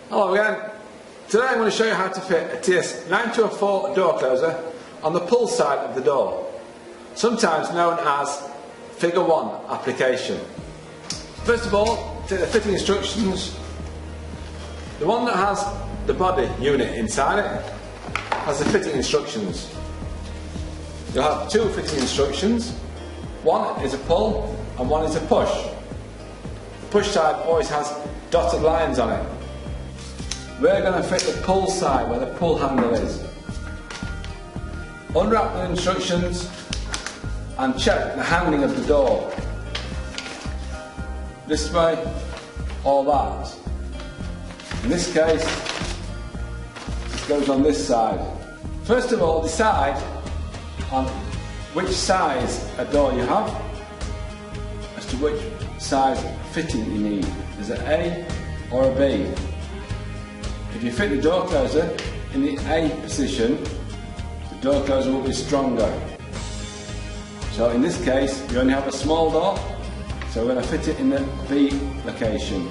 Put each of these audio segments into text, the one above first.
Hello again. Today I'm going to show you how to fit a TS924 door closer on the pull side of the door, sometimes known as Figure 1 application. First of all, take the fitting instructions. The one that has the body unit inside it has the fitting instructions. You'll have two fitting instructions. One is a pull and one is a push. The push side always has dotted lines on it. We're going to fit the pull side where the pull handle is. Unwrap the instructions and check the handling of the door. This way or that. In this case, it goes on this side. First of all, decide on which size a door you have as to which size fitting you need. Is it A or a B? If you fit the door closer in the A position, the door closer will be stronger. So in this case, you only have a small door, so we're going to fit it in the B location.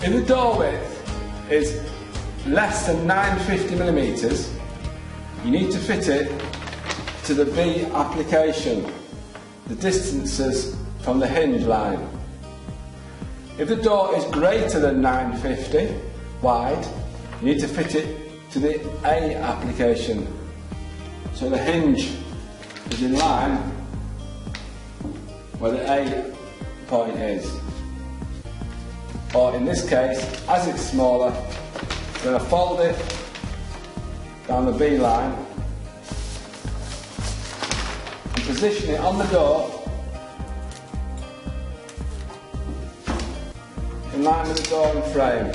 If the door width is less than 950mm, you need to fit it to the B application, the distances from the hinge line. If the door is greater than 950 wide, you need to fit it to the A application, so the hinge is in line where the A point is. Or in this case, as it's smaller, we're going to fold it down the B line and position it on the door in line with the door and frame.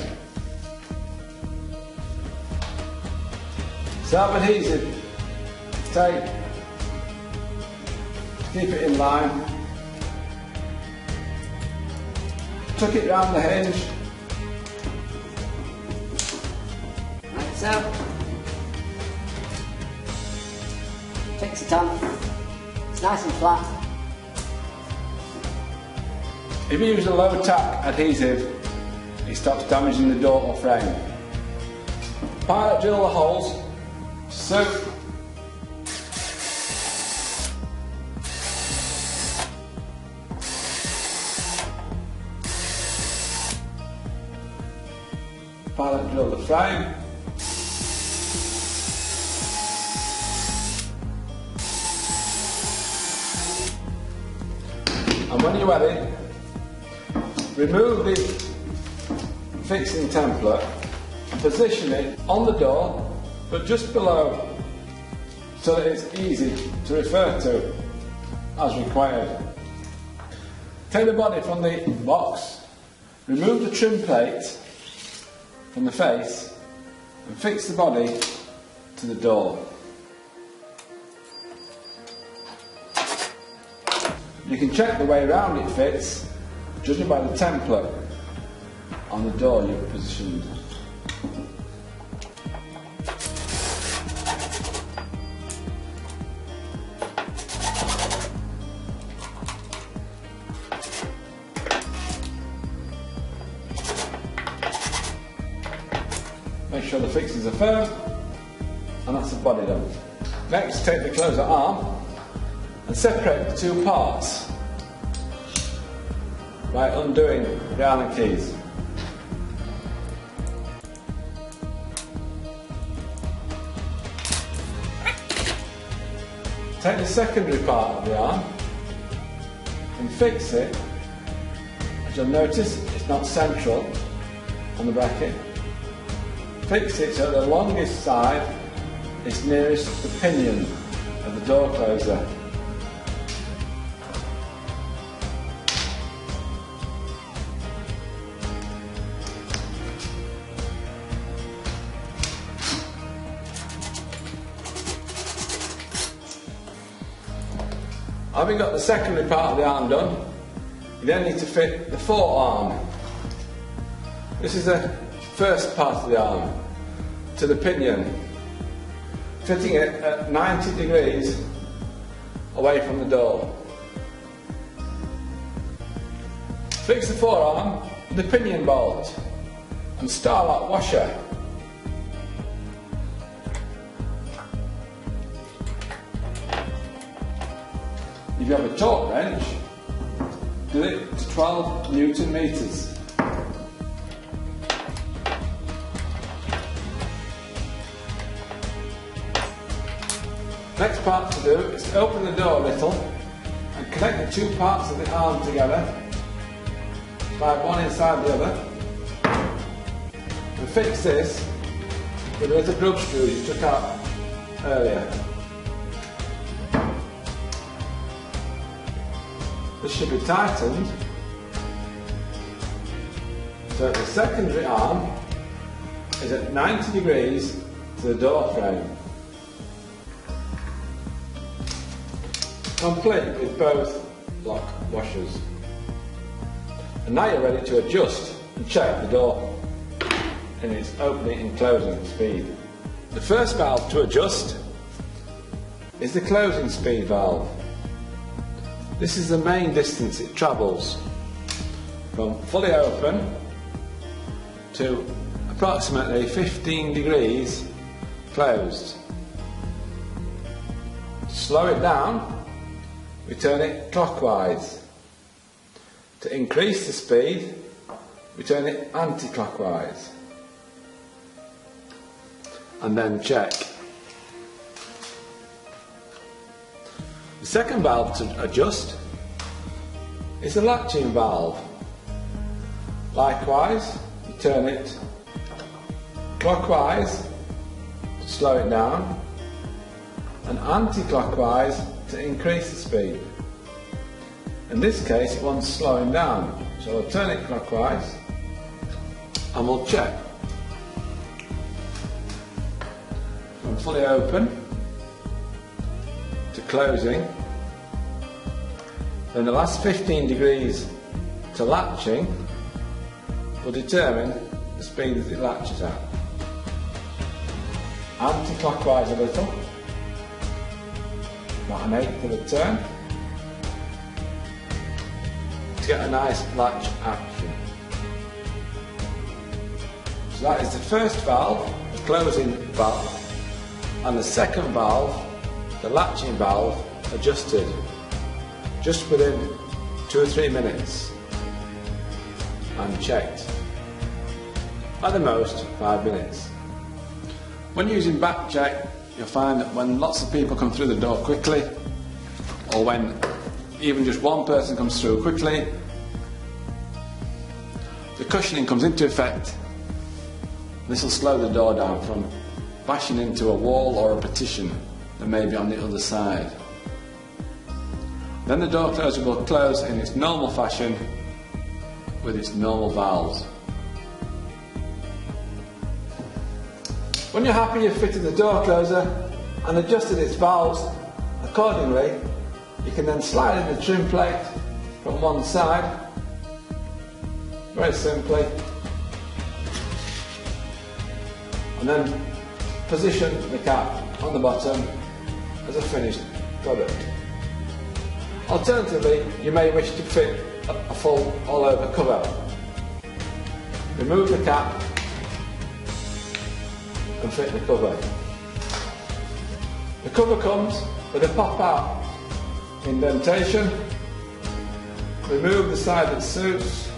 Self-adhesive tape, keep it in line, tuck it round the hinge, like so. Fix it on, it's nice and flat. If you use a low tack adhesive, it stops damaging the door or frame. Pilot drill the holes. So, pilot drill the frame. And when you're ready, remove the fixing template and position it on the door, but just below, so that it's easy to refer to as required. Take the body from the box, remove the trim plate from the face and fix the body to the door. You can check the way around it fits, judging by the template on the door you've positioned. Make sure the fixings are firm, and that's the body done. Next, take the closer arm and separate the two parts by undoing the Allen keys. Take the secondary part of the arm and fix it. As you'll notice, it's not central on the bracket. Fix it so the longest side is nearest the pinion of the door closer. Having got the secondary part of the arm done, you then need to fit the forearm. This is the first part of the arm to the pinion, fitting it at 90 degrees away from the door. Fix the forearm with the pinion bolt and Starlock washer. If you have a torque wrench, do it to 12 Newton meters. Next part to do is to open the door a little and connect the two parts of the arm together, slide one inside the other, and fix this with the little grub screws you took out earlier. This should be tightened so that the secondary arm is at 90 degrees to the door frame. Complete with both lock washers. And now you're ready to adjust and check the door in its opening and closing speed. The first valve to adjust is the closing speed valve. This is the main distance it travels from fully open to approximately 15 degrees closed. To slow it down, we turn it clockwise. To increase the speed, we turn it anti-clockwise. And then check. The second valve to adjust is the latching valve. Likewise, we turn it clockwise to slow it down and anti-clockwise to increase the speed. In this case it wants slowing down, so we'll turn it clockwise and we'll check. From fully open to closing, then the last 15 degrees to latching will determine the speed that it latches at. Anti-clockwise a little, about an eighth of a turn, to get a nice latch action. So that is the first valve, the closing valve, and the second valve, the latching valve, adjusted just within 2 or 3 minutes and checked. At the most 5 minutes. When using back check, you'll find that when lots of people come through the door quickly, or when even just one person comes through quickly, the cushioning comes into effect. This will slow the door down from bashing into a wall or a partition that may be on the other side. Then the door closer will close in its normal fashion with its normal valves. When you're happy you've fitted the door closer and adjusted its valves accordingly, you can then slide in the trim plate from one side, very simply, and then position the cap on the bottom as a finished product. Alternatively, you may wish to fit a full all-over cover. Remove the cap and fit the cover. The cover comes with a pop-out indentation. Remove the side that suits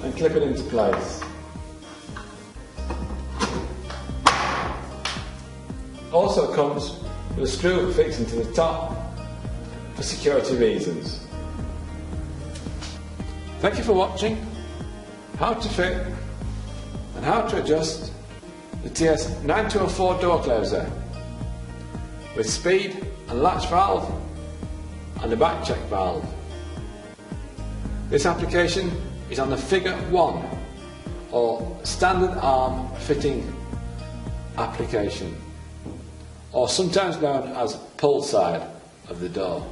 and clip it into place. Also comes with a screw fixed into the top for security reasons. Thank you for watching how to fit and how to adjust the TS9204 door closer with speed and latch valve and a back check valve. This application is on the figure 1 or standard arm fitting application, or sometimes known as pull side of the door.